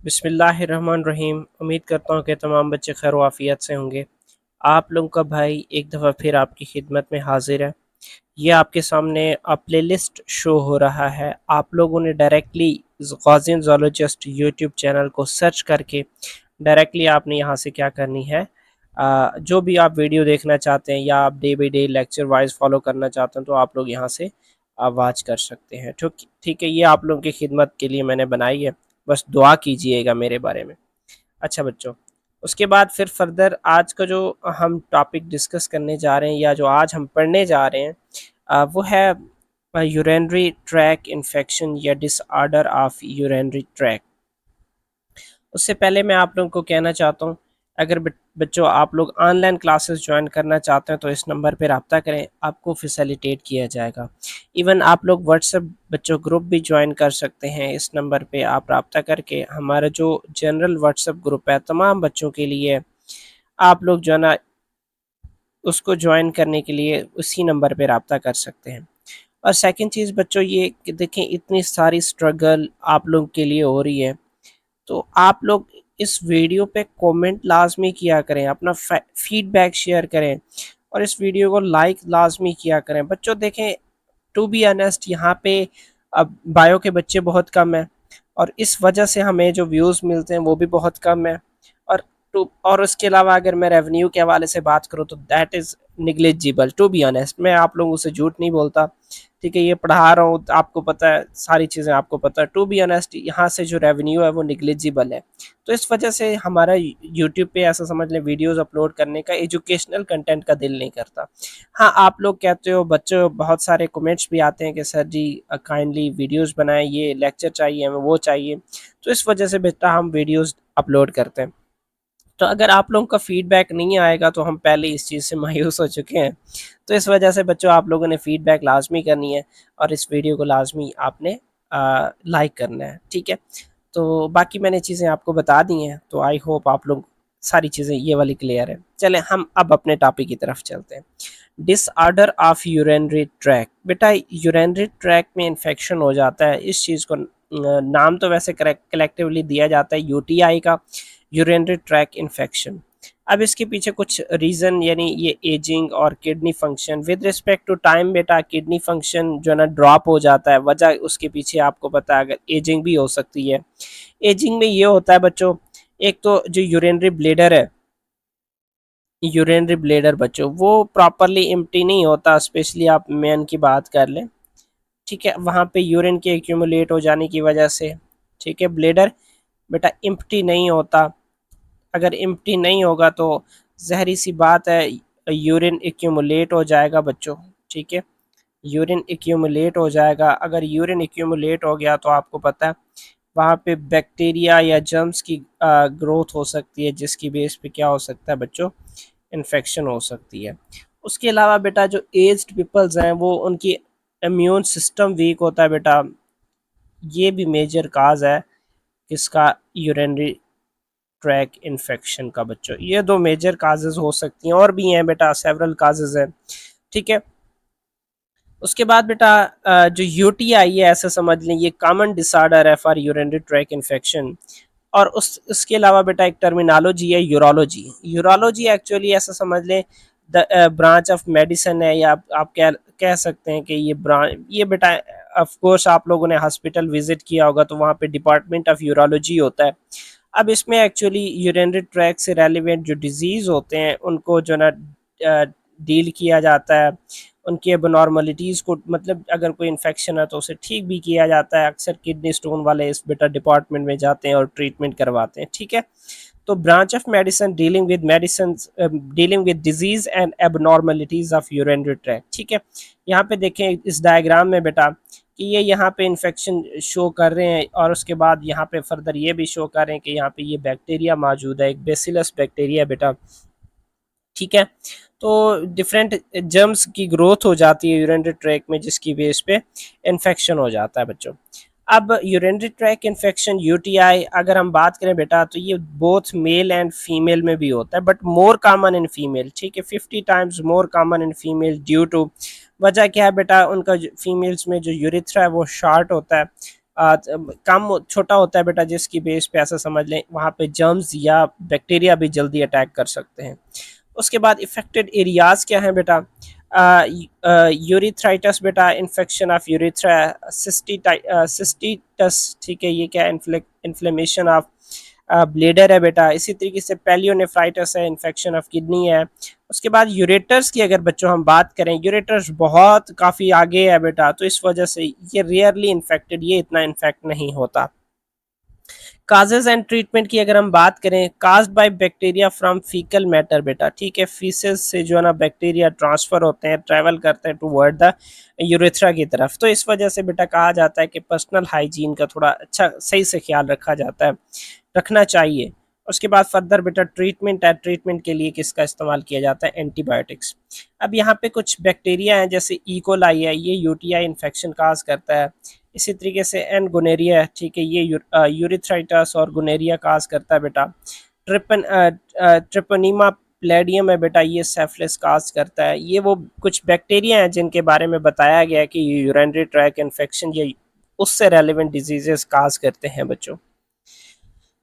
बिस्मिल्लाहिर्रहमानिर्रहीम। उम्मीद करता हूँ कि तमाम बच्चे खैर आफियत से होंगे। आप लोगों का भाई एक दफ़ा फिर आपकी खिदमत में हाजिर है। ये आपके सामने प्लेलिस्ट शो हो रहा है। आप लोगों ने डायरेक्टली गाज़ियन ज़ूलॉजिस्ट यूट्यूब चैनल को सर्च करके डायरेक्टली आपने यहाँ से क्या करनी है, जो भी आप वीडियो देखना चाहते हैं या आप day by day lecture wise follow करना चाहते हैं तो आप लोग यहाँ से वॉच कर सकते हैं। ठीक ठीक है, ये आप लोगों की खिदमत के लिए मैंने बनाई है। बस दुआ कीजिएगा मेरे बारे में। अच्छा बच्चों, उसके बाद फिर फर्दर आज का जो हम टॉपिक डिस्कस करने जा रहे हैं या जो आज हम पढ़ने जा रहे हैं, वो है यूरेनरी ट्रैक इन्फेक्शन या डिसऑर्डर ऑफ यूरेनरी ट्रैक। उससे पहले मैं आप लोगों को कहना चाहता हूँ, अगर बच्चों आप लोग ऑनलाइन क्लासेस ज्वाइन करना चाहते हैं तो इस नंबर पर रब्ता करें, आपको फैसिलिटेट किया जाएगा। इवन आप लोग व्हाट्सएप बच्चों ग्रुप भी ज्वाइन कर सकते हैं। इस नंबर पे आप रब्ता करके हमारा जो जनरल व्हाट्सएप ग्रुप है तमाम बच्चों के लिए, आप लोग जो है ना उसको ज्वाइन करने के लिए उसी नंबर पे रब्ता कर सकते हैं। और सेकंड चीज़ बच्चों ये कि देखें, इतनी सारी स्ट्रगल आप लोग के लिए हो रही है, तो आप लोग इस वीडियो पे कमेंट लाजमी किया करें, अपना फीडबैक शेयर करें और इस वीडियो को लाइक लाजमी किया करें। बच्चों देखें, टू बी ऑनेस्ट यहाँ पे अब बायो के बच्चे बहुत कम हैं और इस वजह से हमें जो व्यूज़ मिलते हैं वो भी बहुत कम है। और और उसके अलावा अगर मैं रेवेन्यू के हवाले से बात करूँ तो that is negligible. To be honest, मैं आप लोगों से झूठ नहीं बोलता। ठीक है, ये पढ़ा रहा हूँ तो आपको पता है, सारी चीज़ें आपको पता है। टू बी ऑनेस्ट, यहाँ से जो रेवेन्यू है वो निग्लिजिबल है। तो इस वजह से हमारा यूट्यूब पे ऐसा समझ लें वीडियोस अपलोड करने का, एजुकेशनल कंटेंट का दिल नहीं करता। हाँ, आप लोग कहते हो, बच्चों बहुत सारे कमेंट्स भी आते हैं कि सर जी काइंडली वीडियोस बनाएं, ये लेक्चर चाहिए हमें, वो चाहिए। तो इस वजह से बेटा हम वीडियोस अपलोड करते हैं। तो अगर आप लोगों का फीडबैक नहीं आएगा तो हम पहले इस चीज़ से मायूस हो चुके हैं। तो इस वजह से बच्चों आप लोगों ने फीडबैक लाजमी करनी है और इस वीडियो को लाजमी आपने लाइक करना है। ठीक है, तो बाकी मैंने चीज़ें आपको बता दी हैं, तो आई होप आप लोग सारी चीज़ें ये वाली क्लियर है। चलें हम अब अपने टॉपिक की तरफ चलते हैं। Disorder of urinary track. बेटा यूरेनरी ट्रैक में इन्फेक्शन हो जाता है, इस चीज़ को नाम तो वैसे कलेक्टिवली दिया जाता है यूटीआई का, यूरेनरी ट्रैक इन्फेक्शन। अब इसके पीछे कुछ रीज़न, यानी ये एजिंग और kidney function with respect to time. बेटा किडनी फंक्शन जो है ना ड्रॉप हो जाता है, वजह उसके पीछे आपको पता है, अगर एजिंग भी हो सकती है। एजिंग में ये होता है बच्चों, एक तो जो यूरेनरी ब्लेडर है, यूरेनरी ब्लेडर बच्चों वो प्रॉपरली एम्प्टी नहीं होता, स्पेशली आप मेन की बात कर लें। ठीक है, वहाँ पे यूरिन के एक्यूमुलेट हो जाने की वजह से, ठीक है, ब्लेडर बेटा एम्प्टी नहीं होता। अगर एम्प्टी नहीं होगा तो ज़हरी सी बात है, यूरिन एक्यूमुलेट हो जाएगा बच्चों। ठीक है, यूरिन एक्यूमुलेट हो जाएगा। अगर यूरिन एक्यूमुलेट हो गया तो आपको पता है वहाँ पे बैक्टीरिया या जर्म्स की ग्रोथ हो सकती है, जिसकी बेस पे क्या हो सकता है बच्चों, इन्फेक्शन हो सकती है। उसके अलावा बेटा जो एज्ड पीपल्स हैं वो उनकी इम्यून सिस्टम वीक होता है बेटा, ये भी मेजर काज है इसका, यूरिनरी ट्रैक इन्फेक्शन का बच्चों। ये दो मेजर काजेज हो सकती हैं, और भी हैं बेटा, सेवरल काजेज हैं। ठीक है, उसके बाद बेटा जो यूटीआई है, ऐसा समझ लें ये कॉमन डिसऑर्डर है फॉर यूरिनरी ट्रैक इन्फेक्शन। और उसके अलावा बेटा एक टर्मिनोलॉजी है यूरोलॉजी। यूरोलॉजी एक्चुअली ऐसा समझ लें द ब्रांच ऑफ मेडिसिन है, या आप कह सकते हैं कि ये बेटा, ऑफ कोर्स आप लोगों ने हॉस्पिटल विजिट किया होगा तो वहाँ पे डिपार्टमेंट ऑफ यूरोलॉजी होता है। अब इसमें एक्चुअली यूरिनरी ट्रैक से रेलिवेंट जो डिजीज़ होते हैं उनको जो ना डील किया जाता है, उनकी एबनॉर्मलिटीज़ को, मतलब अगर कोई इन्फेक्शन है तो उसे ठीक भी किया जाता है। अक्सर किडनी स्टोन वाले इस बेटा डिपार्टमेंट में जाते हैं और ट्रीटमेंट करवाते हैं। ठीक है, तो branch of medicine dealing with disease and abnormalities of urinary track. ठीक है, यहाँ पे देखें इस डायग्राम में बेटा कि ये यहाँ पे इन्फेक्शन शो कर रहे हैं और उसके बाद यहाँ पे फर्दर ये भी शो कर रहे हैं कि यहाँ पे ये बैक्टीरिया मौजूद है, एक बेसिलस बैक्टीरिया बेटा। ठीक है, तो डिफरेंट जर्म्स की ग्रोथ हो जाती है यूरिनरी ट्रैक में, जिसकी बेस पे इन्फेक्शन हो जाता है बच्चों। अब यूरिनरी ट्रैक इन्फेक्शन यूटीआई अगर हम बात करें बेटा तो ये बोथ मेल एंड फीमेल में भी होता है, but more common in female. ठीक है, 50 times more common in female due to, वजह क्या है बेटा, उनका फीमेल्स में जो यूरिथ्रा है वो शॉर्ट होता है काम छोटा होता है बेटा, जिसकी बेस पे ऐसा समझ लें वहाँ पे जर्म्स या बैक्टीरिया भी जल्दी अटैक कर सकते हैं। उसके बाद इफेक्टेड एरियाज क्या हैं बेटा? यूरिथ्राइटस बेटा, इन्फेक्शन ऑफ यूरिथ्रा, सिस्टिटस, ठीक है, ये क्या इन्फ्लेमेशन ऑफ ब्लेडर है बेटा। इसी तरीके से पेलियोनेफ्राइटिस है, इन्फेक्शन ऑफ किडनी है। उसके बाद यूरेटर्स की अगर बच्चों हम बात करें, यूरेटर्स बहुत काफ़ी आगे है बेटा, तो इस वजह से ये रेयरली इन्फेक्टेड, ये इतना इन्फेक्ट नहीं होता। काजेज एंड ट्रीटमेंट की अगर हम बात करें, caused by bacteria from faecal matter बेटा, ठीक है, फीसेस से जो है ना बैक्टीरिया ट्रांसफर होते हैं, ट्रैवल करते हैं टुवर्ड द यूरेथ्रा की तरफ, तो इस वजह से बेटा कहा जाता है कि पर्सनल हाइजीन का थोड़ा अच्छा सही से ख्याल रखा जाता है, रखना चाहिए। उसके बाद फर्दर बेटा ट्रीटमेंट है, ट्रीटमेंट के लिए किसका इस्तेमाल किया जाता है? एंटीबायोटिक्स। अब यहाँ पे कुछ बैक्टीरिया हैं जैसे इकोलाई है, ये यूटीआई इन्फेक्शन काज करता है। इसी तरीके से एन गुनेरिया है, ठीक है, ये यूरिथ्राइटस और गुनेरिया काज करता है बेटा। ट्रिपोनीमा प्लेडियम है बेटा, ये सेफलिस काज करता है। ये वो कुछ बैक्टीरिया हैं जिनके बारे में बताया गया है कि यूरिनरी ट्रैक इन्फेक्शन या उससे रेलिवेंट डिजीजेस काज करते हैं बच्चों।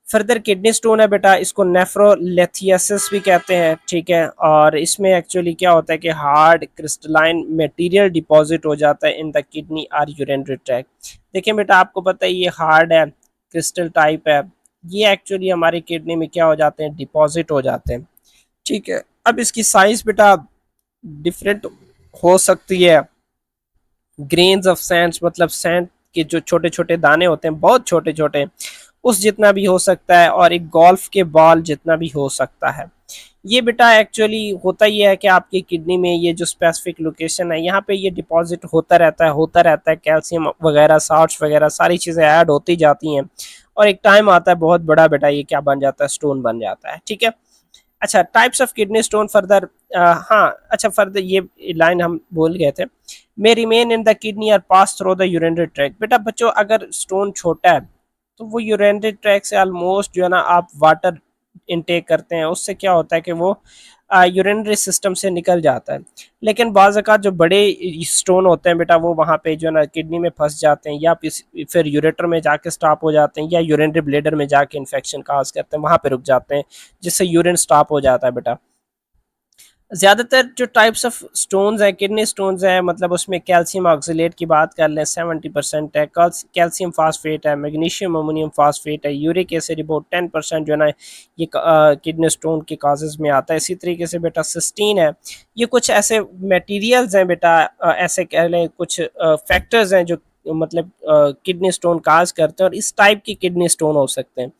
फर्दर किडनी स्टोन है बेटा, इसको नेफ्रोलेथियासिस भी कहते हैं, ठीक है, और इसमें एक्चुअली क्या होता है कि हार्ड क्रिस्टलाइन मटेरियल डिपॉजिट हो जाता है इन द किडनी और यूरिनरी ट्रैक्ट। देखिए बेटा, आपको पता है ये हार्ड है, क्रिस्टल टाइप है, ये एक्चुअली हमारी किडनी में क्या हो जाते हैं? डिपॉजिट हो जाते हैं, ठीक है। अब इसकी साइज बेटा डिफरेंट हो सकती है। ग्रेन्स ऑफ सैंड, मतलब सैंड के जो छोटे छोटे दाने होते हैं, बहुत छोटे छोटे, उस जितना भी हो सकता है, और एक गोल्फ के बॉल जितना भी हो सकता है। ये बेटा एक्चुअली होता ही है कि आपकी किडनी में ये जो स्पेसिफिक लोकेशन है, यहाँ पे ये डिपॉजिट होता रहता है, कैल्शियम वगैरह, साल्ट्स वगैरह सारी चीज़ें ऐड होती जाती हैं, और एक टाइम आता है बहुत बड़ा बेटा, ये क्या बन जाता है? स्टोन बन जाता है, ठीक है। अच्छा, types of kidney stone further, हाँ अच्छा, फर्दर ये लाइन हम भूल गए थे, may remain in the kidney और pass through the urinary tract. बेटा बच्चों, अगर स्टोन छोटा है तो वो यूरिनरी ट्रैक्ट से ऑलमोस्ट जो है ना आप वाटर इनटेक करते हैं, उससे क्या होता है कि वो यूरिनरी सिस्टम से निकल जाता है। लेकिन बाज़ अक़ात जो बड़े स्टोन होते हैं बेटा, वो वहाँ पे जो है ना किडनी में फंस जाते हैं, या फिर यूरेटर में जाके स्टॉप हो जाते हैं, या यूरिनरी ब्लेडर में जाके इन्फेक्शन काज करते हैं, वहाँ पे रुक जाते हैं, जिससे यूरिन स्टॉप हो जाता है बेटा। ज़्यादातर जो टाइप्स ऑफ स्टोन्स हैं, किडनी स्टोन्स हैं, मतलब उसमें कैल्शियम ऑक्सलेट की बात कर लें 70% है, कैल्शियम फास्फेट है, मैग्नीशियम अमोनियम फास्फेट है, यूरिक एसिड अबाउट 10% जो है ना ये किडनी स्टोन के काजेज़ में आता है। इसी तरीके से बेटा सिस्टीन है, ये कुछ ऐसे मटेरियल्स हैं बेटा, ऐसे कह लें कुछ फैक्टर्स हैं जो मतलब किडनी स्टोन काज करते हैं, और इस टाइप की किडनी स्टोन हो सकते हैं।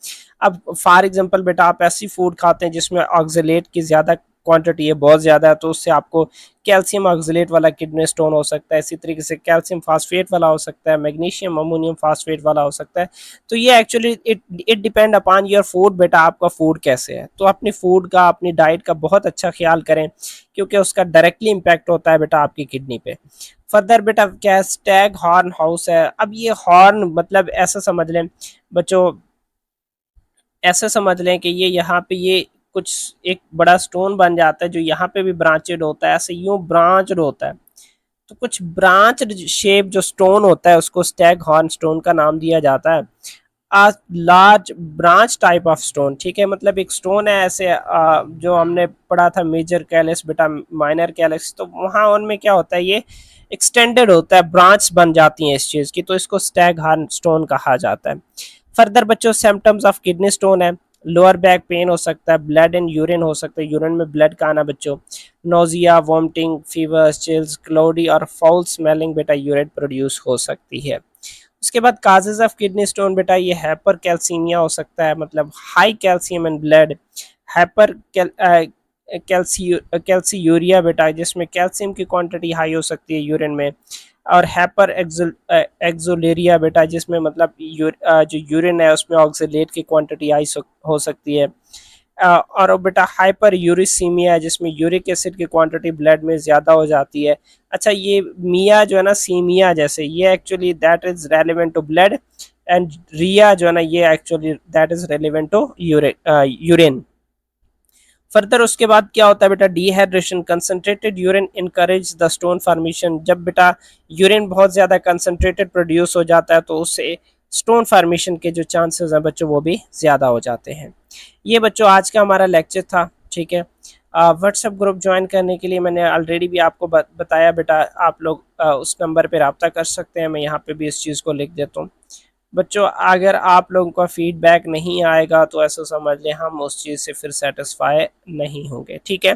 अब फॉर एग्जांपल बेटा, आप ऐसी फूड खाते हैं जिसमें ऑक्सलेट की ज़्यादा क्वांटिटी है, बहुत ज़्यादा है, तो उससे आपको कैल्शियम ऑक्सलेट वाला किडनी स्टोन हो सकता है। इसी तरीके से कैल्शियम फास्फेट वाला हो सकता है, मैग्नीशियम अमोनियम फास्फेट वाला हो सकता है। तो ये actually it it depend upon your food बेटा, आपका फूड कैसे है। तो अपनी फूड का, अपनी डाइट का बहुत अच्छा ख्याल करें, क्योंकि उसका डायरेक्टली इम्पैक्ट होता है बेटा आपकी किडनी पे। फर्दर बेटा क्या, स्टैग हॉर्न हाउस है। अब ये हॉर्न मतलब ऐसा समझ लें बच्चों, ऐसा समझ लें कि ये यहाँ पे ये कुछ एक बड़ा स्टोन बन जाता है जो यहाँ पे भी ब्रांचेड होता है, ऐसे यूं ब्रांचड होता है। तो कुछ ब्रांच शेप जो स्टोन होता है उसको स्टैग हॉर्न स्टोन का नाम दिया जाता है। A large branch type of stone, ठीक है, मतलब एक स्टोन है ऐसे, जो हमने पढ़ा था मेजर कैलस बेटा, माइनर कैलस, तो वहाँ उनमें क्या होता है, ये एक्सटेंडेड होता है, ब्रांच बन जाती हैं इस चीज़ की, तो इसको स्टैग हॉर्न स्टोन कहा जाता है। फर्दर बच्चों सिम्टम्स ऑफ किडनी स्टोन है, लोअर बैक पेन हो सकता है, ब्लड एंड यूरिन हो सकता है, यूरिन में ब्लड का आना बच्चों, nausea, vomiting, fever, chills, cloudy और फाउल स्मेलिंग बेटा यूरिन प्रोड्यूस हो सकती है। उसके बाद काजेज ऑफ किडनी स्टोन बेटा, ये हाइपर कैल्सीमिया हो सकता है, मतलब high calcium in blood, hypercalciuria बेटा, जिसमें कैल्शियम की क्वांटिटी हाई हो सकती है यूरिन में, और हाइपर एक्सोलेरिया बेटा, जिसमें मतलब जो यूरिन है उसमें ऑक्सलेट की क्वांटिटी हाई हो सकती है, और बेटा हाइपर यूरिसीमिया है, जिसमें यूरिक एसिड की क्वांटिटी ब्लड में ज़्यादा हो जाती है। अच्छा, ये मिया जो है ना, सीमिया जैसे, ये actually that is relevant to blood, and रिया जो है ना, ये actually that is relevant to urine. Further उसके बाद क्या होता है बेटा, dehydration, concentrated urine encourage the stone formation. जब बेटा यूरिन बहुत ज़्यादा कंसनट्रेटेड प्रोड्यूस हो जाता है तो उससे स्टोन फार्मेशन के जो चांसेस हैं बच्चों वो भी ज़्यादा हो जाते हैं। ये बच्चों आज का हमारा लेक्चर था, ठीक है। व्हाट्सएप ग्रुप ज्वाइन करने के लिए मैंने ऑलरेडी भी आपको बताया बेटा, आप लोग उस नंबर पर रब्ता कर सकते हैं। मैं यहाँ पे भी इस चीज़ को लिख देता हूँ। बच्चों अगर आप लोगों का फीडबैक नहीं आएगा तो ऐसा समझ लें हम उस चीज़ से फिर सेटिस्फाई नहीं होंगे, ठीक है।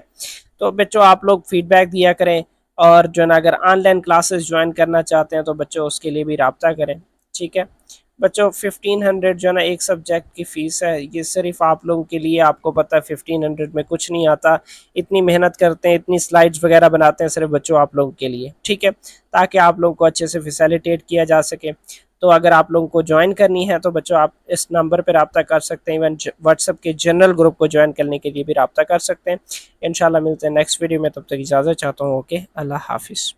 तो बच्चों आप लोग फीडबैक दिया करें, और जो है ना अगर ऑनलाइन क्लासेस ज्वाइन करना चाहते हैं तो बच्चों उसके लिए भी रब्ता करें, ठीक है। बच्चों 1500 जो है ना एक सब्जेक्ट की फ़ीस है, ये सिर्फ आप लोगों के लिए। आपको पता है 1500 में कुछ नहीं आता। इतनी मेहनत करते हैं, इतनी स्लाइड्स वगैरह बनाते हैं सिर्फ बच्चों आप लोगों के लिए, ठीक है, ताकि आप लोगों को अच्छे से फैसिलिटेट किया जा सके। तो अगर आप लोगों को ज्वाइन करनी है तो बच्चों आप इस नंबर पर रब्ता कर सकते हैं। इवन व्हाट्सएप के जनरल ग्रुप को ज्वाइन करने के लिए भी रब्ता कर सकते हैं। इंशाल्लाह मिलते हैं नेक्स्ट वीडियो में, तब तक इजाज़त चाहता हूँ। ओके, अल्लाह हाफिज़।